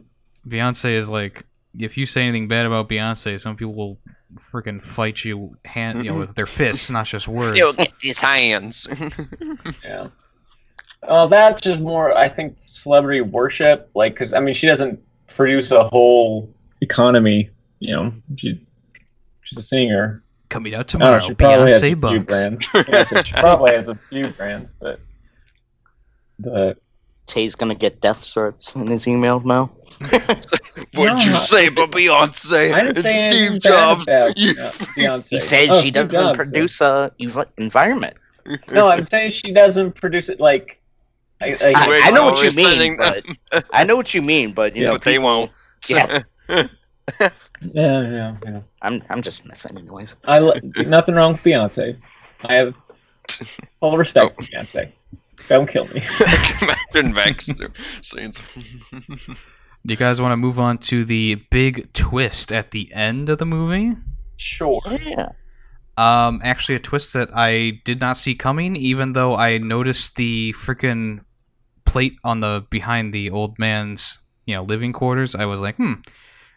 Beyonce is like, if you say anything bad about Beyonce, some people will freaking fight you with their fists, not just words. You'll get these hands. Yeah. Well, that's just more, I think, celebrity worship. Like, because I mean, she doesn't produce a whole economy. She's a singer. Coming out I don't tomorrow, know, she probably has a few Beyonce brands. Bunks. Yeah, so she probably has a few brands, but Tay's gonna get death threats in his email now. What'd you say about Beyonce? I didn't It's say Steve anything Jobs. bad about You- Beyonce. He said Oh, she Steve doesn't Jobs, produce environment. No, I'm saying she doesn't produce it like. I know what you mean, Sending but them. I know what you mean, but Yeah, but they won't. Yeah. Yeah. I'm just messing anyways. Nothing wrong with Beyonce. I have full respect for Beyonce. Don't kill me. Imagine Vex saying Do you guys want to move on to the big twist at the end of the movie? Sure. Yeah. Actually, a twist that I did not see coming, even though I noticed the freaking plate on the behind the old man's living quarters. I was like,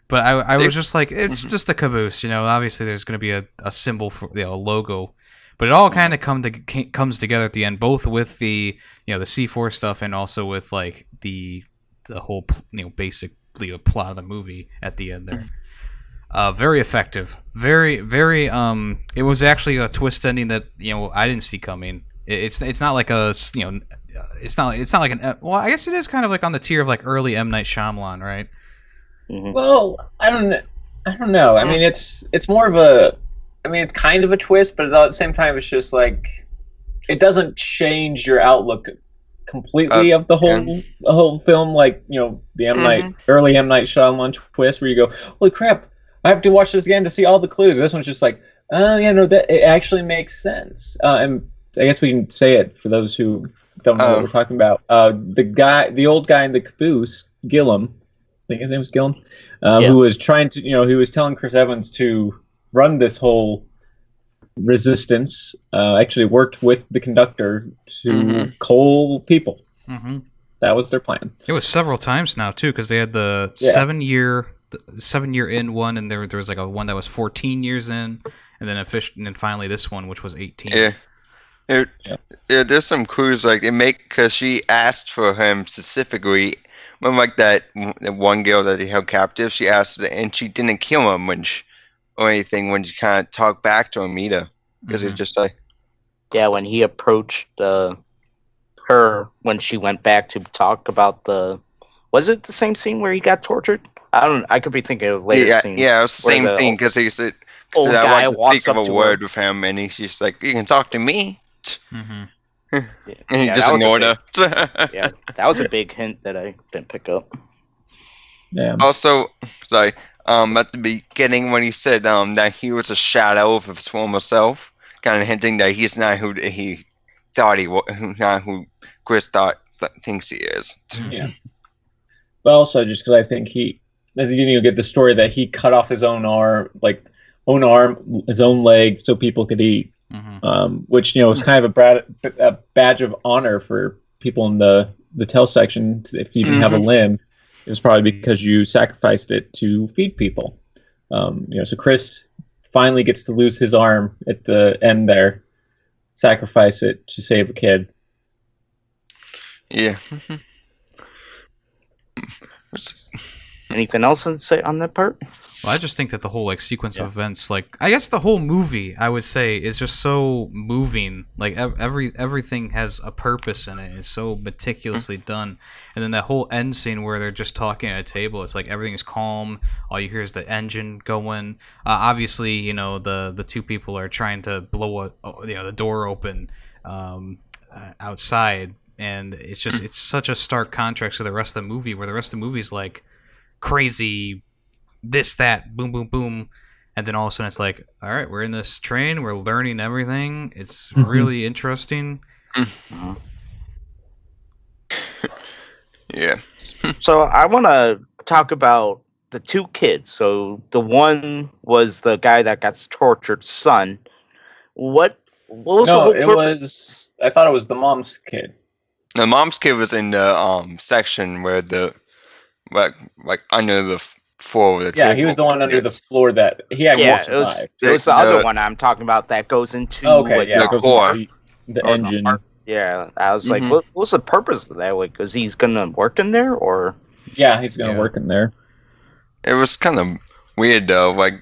But I was just like, it's just a caboose, Obviously, there's going to be a symbol for a logo, but it all kind of comes together at the end, both with the the C4 stuff and also with like the whole basically a plot of the movie at the end there. Very effective, very very. It was actually a twist ending that I didn't see coming. It's not like a it's not like an well, I guess it is kind of like on the tier of like early M. Night Shyamalan, right? Mhm. Well, I don't know. I mean, it's more of a. I mean, it's kind of a twist, but at the same time, it's just like it doesn't change your outlook completely of the whole film. Like the M Night early M Night Shyamalan twist, where you go, "Holy crap! I have to watch this again to see all the clues." This one's just like, oh yeah, no, that it actually makes sense. And I guess we can say it for those who don't know what we're talking about. The old guy in the caboose, Gillum. I think his name was Gillum, who was trying to, he was telling Chris Evans to run this whole resistance. Actually worked with the conductor to coal people. Mm-hmm. That was their plan. It was several times now too, because they had the 7-year in one, and there was like a one that was 14 years in, and then finally this one, which was 18. Yeah, there's some clues like because she asked for him specifically. When like that one girl that he held captive, she asked, and she didn't kill him when she kind of talked back to him either, because it's just like when he approached her when she went back to talk about was it the same scene where he got tortured? I could be thinking of later scene. Yeah, it was the same thing because he said, old guy I want to walks speak up of a to word her. with him, and he's just like, you can talk to me. Mm-hmm. And he just that was ignored her. Yeah, that was a big hint that I didn't pick up. Yeah. Also, sorry, at the beginning when he said that he was a shadow of his former self, kind of hinting that he's not who he thought he was, not who Chris thinks he is. Yeah. But also just because I think as you get the story that he cut off his own arm, his own leg, so people could eat, which is kind of a badge of honor for people in the tell section. If you didn't have a limb, it was probably because you sacrificed it to feed people. So Chris finally gets to lose his arm at the end there, sacrifice it to save a kid. Yeah. Anything else to say on that part? Well, I just think that the whole sequence of events, I guess the whole movie, I would say, is just so moving. Like everything has a purpose in it. It's so meticulously done. And then that whole end scene where they're just talking at a table, it's like everything's calm. All you hear is the engine going. Obviously, the two people are trying to blow the door open outside, and it's such a stark contrast to the rest of the movie, where the rest of the movie's like crazy. This, that, boom, boom, boom. And then all of a sudden it's like, all right, we're in this train. We're learning everything. It's really interesting. Yeah. So I want to talk about the two kids. So the one was the guy that got tortured son. What was the whole purpose? I thought it was the mom's kid. The mom's kid was in the section where the under the floor of the table. Yeah, he was the one under the floor that he actually survived. It was the other one I'm talking about that goes into the engine. Yeah, I was like, what's the purpose of that? Like, is he's gonna work in there, or? Yeah, he's gonna work in there. It was kind of weird though. Like,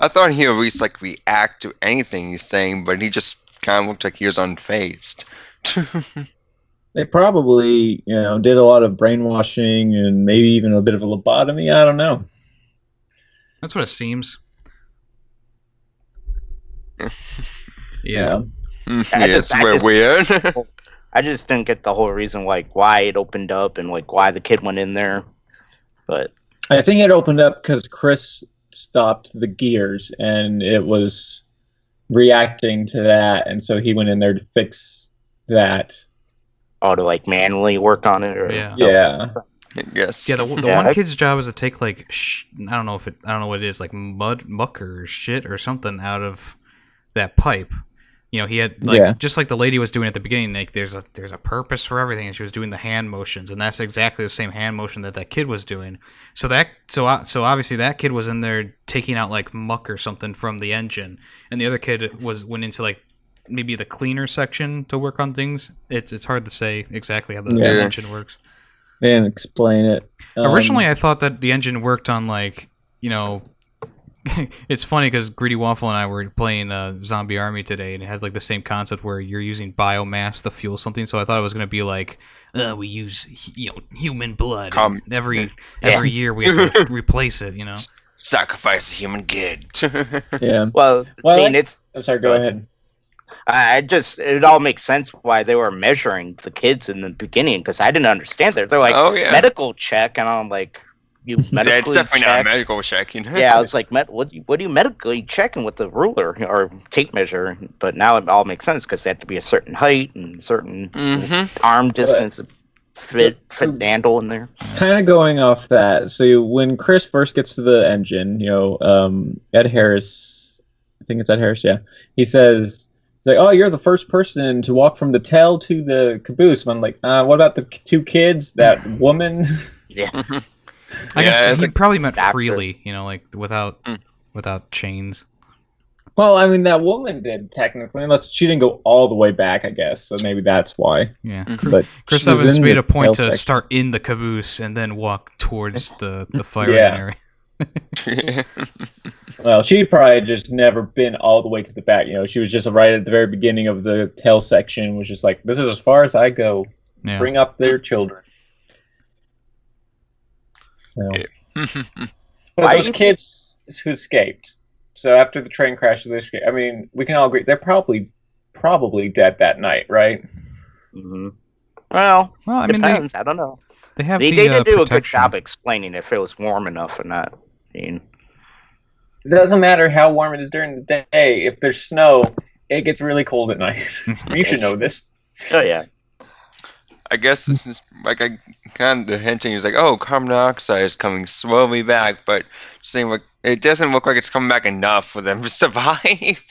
I thought he would at least react to anything he's saying, but he just kind of looked like he was unfazed. They probably, did a lot of brainwashing and maybe even a bit of a lobotomy. I don't know. That's what it seems. Yeah. It's weird. I just didn't get the whole reason, why it opened up and why the kid went in there. But I think it opened up because Chris stopped the gears and it was reacting to that, and so he went in there to fix that. Oh, to manually work on it, or yeah. Yes. Yeah, the one kid's job is to take I don't know what it is, muck or shit or something out of that pipe. He had just like the lady was doing at the beginning. There's a purpose for everything, and she was doing the hand motions, and that's exactly the same hand motion that kid was doing. So obviously that kid was in there taking out muck or something from the engine, and the other kid went into maybe the cleaner section to work on things. It's hard to say exactly how the engine works. They didn't explain it. Originally, I thought that the engine worked on it's funny because Greedy Waffle and I were playing Zombie Army today, and it has the same concept where you're using biomass to fuel something. So I thought it was going to be we use human blood. Every year we have to replace it. Sacrifice a human kid. Yeah. Well, I'm sorry. Go ahead. It all makes sense why they were measuring the kids in the beginning, because I didn't understand that. They're medical check, and I'm like, you medically it's definitely not a medical check. Yeah, I was like, what are you medically checking with the ruler or tape measure? But now it all makes sense because they have to be a certain height and certain arm distance to fit handle in there. Kind of going off that, so when Chris first gets to the engine, Ed Harris, I think it's Ed Harris, yeah, he says, he's like, oh, you're the first person to walk from the tail to the caboose. And I'm like, what about the two kids, that woman? Yeah. I guess he probably meant freely, without chains. Well, I mean, that woman did, technically, unless she didn't go all the way back, I guess. So maybe that's why. Yeah. But Chris Evans made a point to start in the caboose and then walk towards the firing area. Well, she'd probably just never been all the way to the back. She was just right at the very beginning of the tail section, was just like, this is as far as I go. Yeah. Bring up their children. So. But those kids who escaped, so after the train crash, they escaped. I mean, we can all agree they're probably dead that night, right? Mm-hmm. Well, I mean, depends. I don't know. They did do a good job explaining if it was warm enough or not. I mean, It doesn't matter how warm it is during the day. If there's snow, it gets really cold at night. You should know this. Oh yeah. I guess this is like I kind of hinting is like, oh, carbon dioxide is coming slowly back, but saying like it doesn't look like it's coming back enough for them to survive.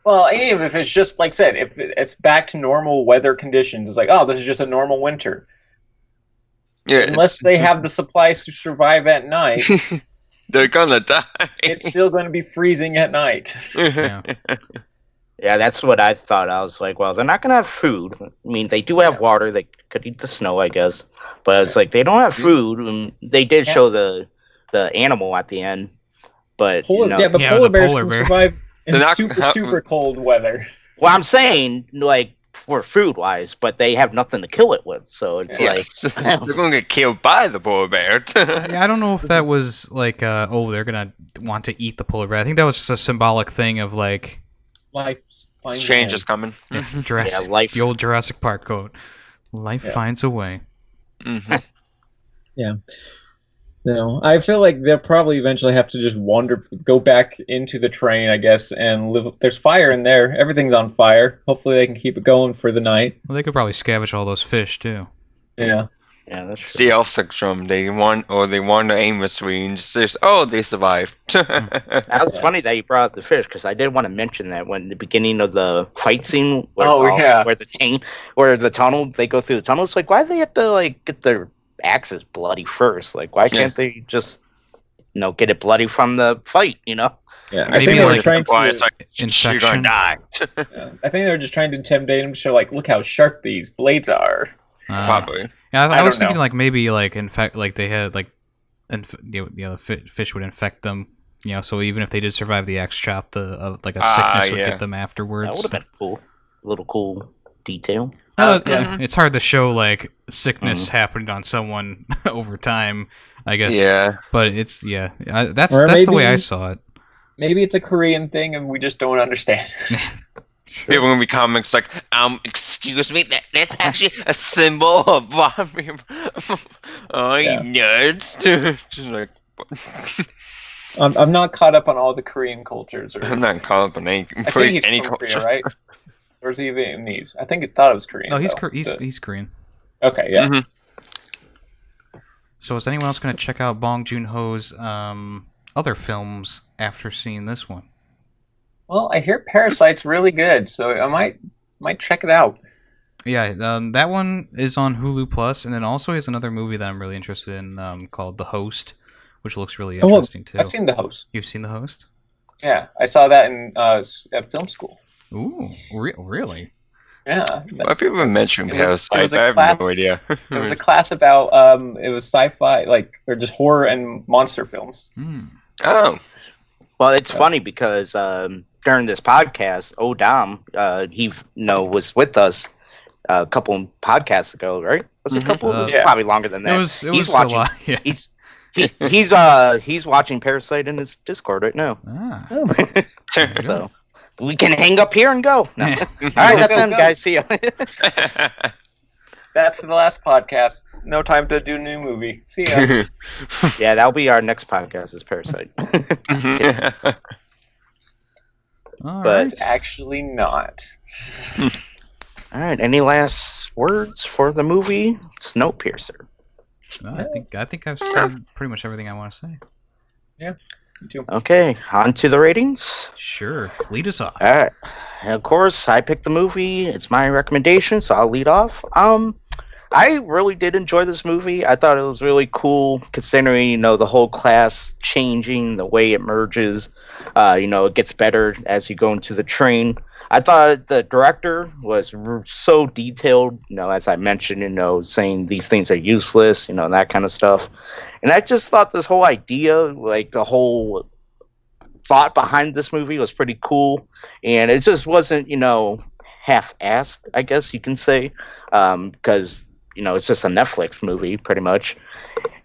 Well, even if it's just like I said, if it's back to normal weather conditions, it's like, oh, this is just a normal winter. Yeah, Unless they have the supplies to survive at night, they're gonna die. it's still going to be freezing at night. Yeah. Yeah, that's what I thought. I was like, well, they're not gonna have food. I mean, they do have water. They could eat the snow, I guess. But it's like they don't have food. And they did show the animal at the end, but Polar, you know, yeah, but Yeah, it was polar a bears polar can bear. survive in They're not- super cold weather. well, I'm saying like for food wise, but they have nothing to kill it with. So it's Yes. like They're gonna get killed by the polar bear. Yeah, I don't know if that was like, oh, they're gonna want to eat the polar bear. I think that was just a symbolic thing of like Life finds Change a is coming. Jurassic, Yeah, life- the old Jurassic Park quote. Life Yeah. finds a way. Mhm. No, I feel like they'll probably eventually have to just go back into the train, I guess, and live. There's fire in there. Everything's on fire. Hopefully, they can keep it going for the night. Well, they could probably scavenge all those fish too. Yeah. yeah, that's true. CL syndrome. They wander aimlessly and just oh, they survived. That was funny that you brought up the fish because I did want to mention that when the beginning of the fight scene, where, where the tunnel, they go through the tunnel. It's like, why do they have to like get their axes bloody first? Like, why can't they just, get it bloody from the fight? Yeah. I Maybe think they were like- trying Why to. it's like you're infection. gonna die. I think they were just trying to intimidate him to show, like, look how sharp these blades are. Probably. Yeah, I I was don't thinking know. like maybe like infect, like they had like, the fish would infect them. So even if they did survive the axe chop, like a sickness would yeah. get them afterwards. That would have been cool. A little cool detail. Yeah, it's hard to show like sickness happened on someone over time, I guess. Yeah. But it's that's Or the way I maybe- saw it. Maybe it's a Korean thing and we just don't understand. People gonna be comics like, excuse me, that's actually a symbol of oh, you Yeah. nerds. Just like, I'm not caught up on all the Korean cultures. Or, I'm not caught up on any, I think he's any from culture. Korea, right? Or is he Vietnamese? I thought it was Korean. No, he's though. he's Korean. Okay, yeah. Mhm. So is anyone else going to check out Bong Joon-ho's other films after seeing this one? Well, I hear Parasite's really good, so I might check it out. Yeah, that one is on Hulu Plus, and then also is another movie that I'm really interested in called The Host, which looks really interesting too. I've seen The Host. You've seen The Host? Yeah, I saw that in at film school. Ooh, really? Yeah, Why people have mentioned It was Parasite? a I have class- no idea. there was a class about it was sci-fi or just horror and monster films. Hmm. Oh. Well, it's funny because during this podcast, Odom, he was with us a couple podcasts ago, right? Was it a couple? It was Yeah. probably longer than that. It was He's a watching. lot. Yeah. He's watching Parasite in his Discord right now. Ah. So we can hang up here and go. No. All right, that's Go, it, go. guys. See ya. That's the last podcast. No time to do new movie. See ya. Yeah, that'll be our next podcast. Is Parasite. All But- right. It's actually not. All right. Any last words for the movie Snowpiercer? No, I think I've said pretty much everything I want to say. Me too. Okay, on to the ratings. Sure, lead us off. All right. And of course, I picked the movie. It's my recommendation, so I'll lead off. I really did enjoy this movie. I thought it was really cool, considering the whole class changing, the way it merges. It gets better as you go into the train. I thought the director was so detailed. As I mentioned, saying these things are useless. That kind of stuff. And I just thought this whole idea, like the whole thought behind this movie was pretty cool, and it just wasn't half-assed, I guess you can say, because it's just a Netflix movie pretty much.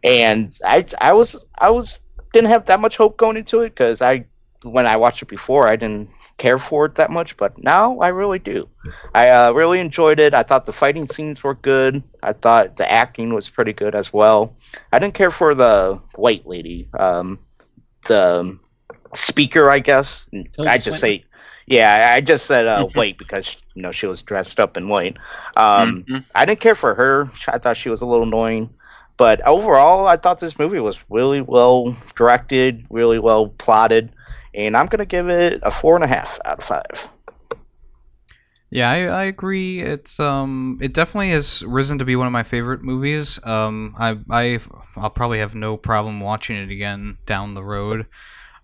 And I didn't have that much hope going into it, because when I watched it before, I didn't care for it that much, but now I really do. I really enjoyed it. I thought the fighting scenes were good. I thought the acting was pretty good as well. I didn't care for the white lady, the speaker, I guess. I just say, I just said white because she was dressed up in white. I didn't care for her. I thought she was a little annoying. But overall, I thought this movie was really well directed, really well plotted, and I'm gonna give it a 4.5 out of 5. Yeah, I agree. It definitely has risen to be one of my favorite movies. I'll probably have no problem watching it again down the road.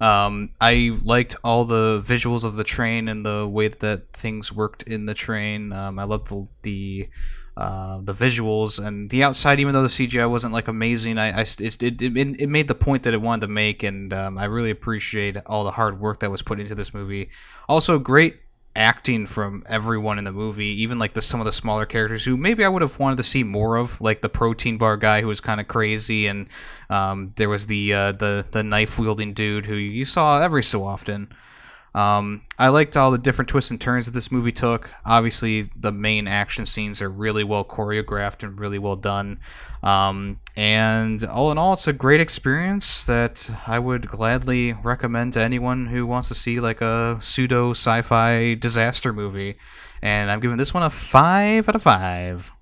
I liked all the visuals of the train and the way that things worked in the train. I loved the visuals and the outside, even though the CGI wasn't like amazing. It made the point that it wanted to make, and I really appreciate all the hard work that was put into this movie. Also, great acting from everyone in the movie, even like some of the smaller characters who maybe I would have wanted to see more of, like the protein bar guy who was kind of crazy, and there was the knife wielding dude who you saw every so often. I liked all the different twists and turns that this movie took. Obviously, the main action scenes are really well choreographed and really well done. And all in all, it's a great experience that I would gladly recommend to anyone who wants to see like a pseudo sci-fi disaster movie. And I'm giving this one a 5 out of 5.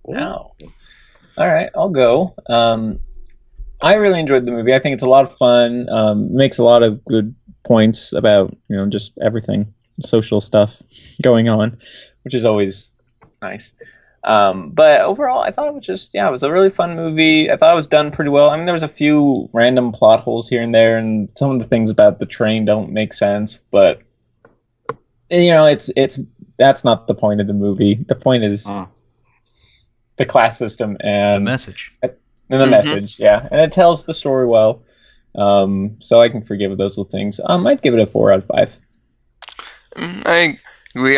Wow. All right, I'll go. I really enjoyed the movie. I think it's a lot of fun. Makes a lot of good points about just everything, social stuff going on, which is always nice. But overall, I thought it was it was a really fun movie. I thought it was done pretty well. I mean, there was a few random plot holes here and there, and some of the things about the train don't make sense. But it's that's not the point of the movie. The point is the class system and the message. And the message, yeah, and it tells the story well. So I can forgive those little things. I'd give it a 4 out of 5. I agree.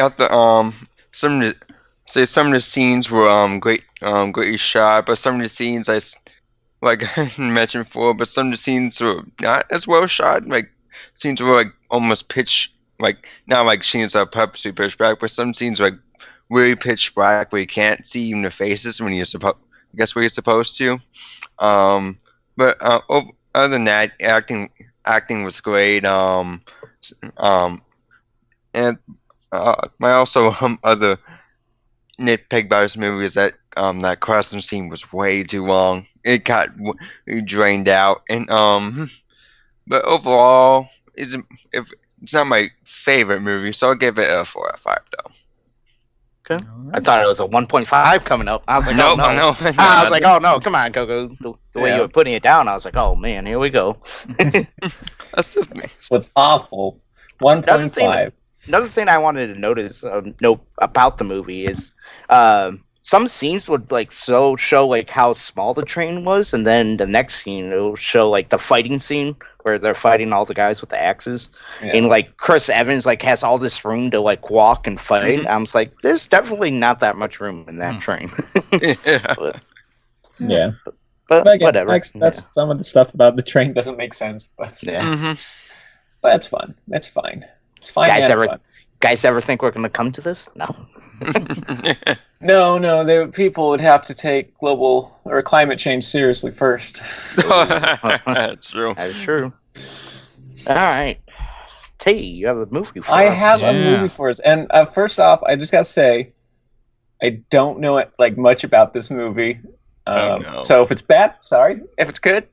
Some of the scenes were greatly shot, but some of the scenes like I mentioned before, but some of the scenes were not as well shot. Like scenes were like almost pitch, like not like scenes are purposely pitch black, but some scenes were like really pitch black where you can't see even the faces when you're where you're supposed to. But other than that, acting was great. And my also other nitpick about this movie is that that costume scene was way too long. It got drained out, and but overall, it's not my favorite movie, so I'll give it a 4 out of 5 though. Okay. I thought it was a 1.5 coming up. I was like, no. I was like, oh no, come on, Coco. The way you were putting it down, I was like, oh man, here we go. That's just me. So it's awful. 1.5. Another thing I wanted to notice about the movie is some scenes would show like how small the train was, and then the next scene it'll show like the fighting scene where they're fighting all the guys with the axes, and like Chris Evans has all this room to walk and fight. Mm-hmm. I was like, there's definitely not that much room in that train. But again, whatever. That's some of the stuff about the train doesn't make sense, but but it's fun. It's fine. It's fine. Guys ever think we're going to come to this? No. No. People would have to take global or climate change seriously first. That's true. That is true. All right. T, you have a movie for us. I have a movie for us. And first off, I just got to say, I don't know much about this movie. No. So if it's bad, sorry. If it's good,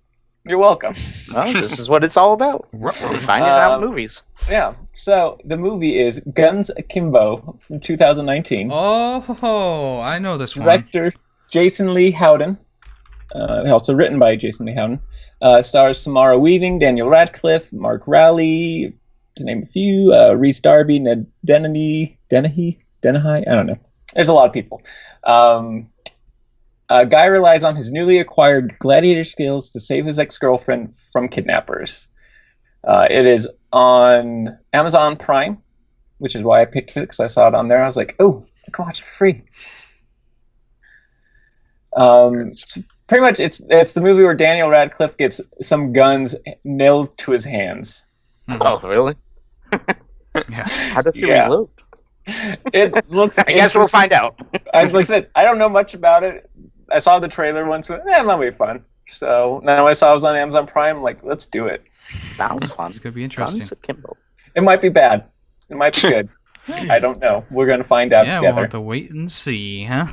you're welcome. Well, this is what it's all about. Finding out movies. Yeah. So the movie is Guns Akimbo from 2019. Oh, I know this one. Director Jason Lee Howden. Also written by Jason Lee Howden. Stars Samara Weaving, Daniel Radcliffe, Mark Rowley, to name a few. Rhys Darby, Ned Dennehy. I don't know. There's a lot of people. Guy relies on his newly acquired gladiator skills to save his ex-girlfriend from kidnappers. It is on Amazon Prime, which is why I picked it, because I saw it on there. I was like, oh, I can watch it for free. So pretty much, it's the movie where Daniel Radcliffe gets some guns nailed to his hands. Oh, really? Yeah. How does he reload? It looks. I guess we'll find out. Like I said, I don't know much about it. I saw the trailer once. That might be fun. So now I saw it was on Amazon Prime. I'm like, let's do it. Sounds fun. It's gonna be interesting. Guns Akimbo. It might be bad. It might be good. I don't know. We're gonna find out Yeah, we'll together. have to wait and see, huh?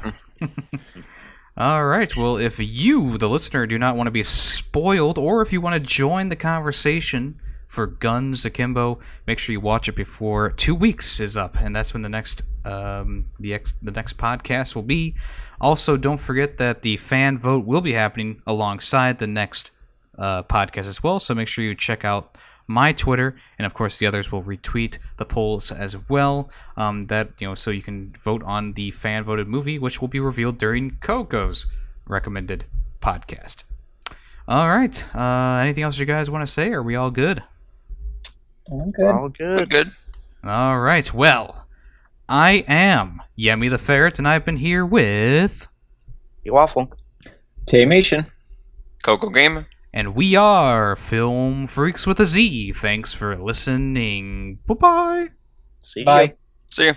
All right. Well, if you, the listener, do not want to be spoiled, or if you want to join the conversation for Guns Akimbo, make sure you watch it before 2 weeks is up, and that's when the next the next podcast will be. Also, don't forget that the fan vote will be happening alongside the next podcast as well. So make sure you check out my Twitter, and of course the others will retweet the polls as well. So you can vote on the fan voted movie, which will be revealed during Coco's recommended podcast. All right. Anything else you guys want to say? Are we all good? I'm good. All good. Good. All right. Well, I am Yemmy the Ferret, and I've been here with, You waffle. Taymation. Coco Gamer. and we are Film Freakz with a Z. Thanks for listening. Bye-bye. See ya. Bye. See ya.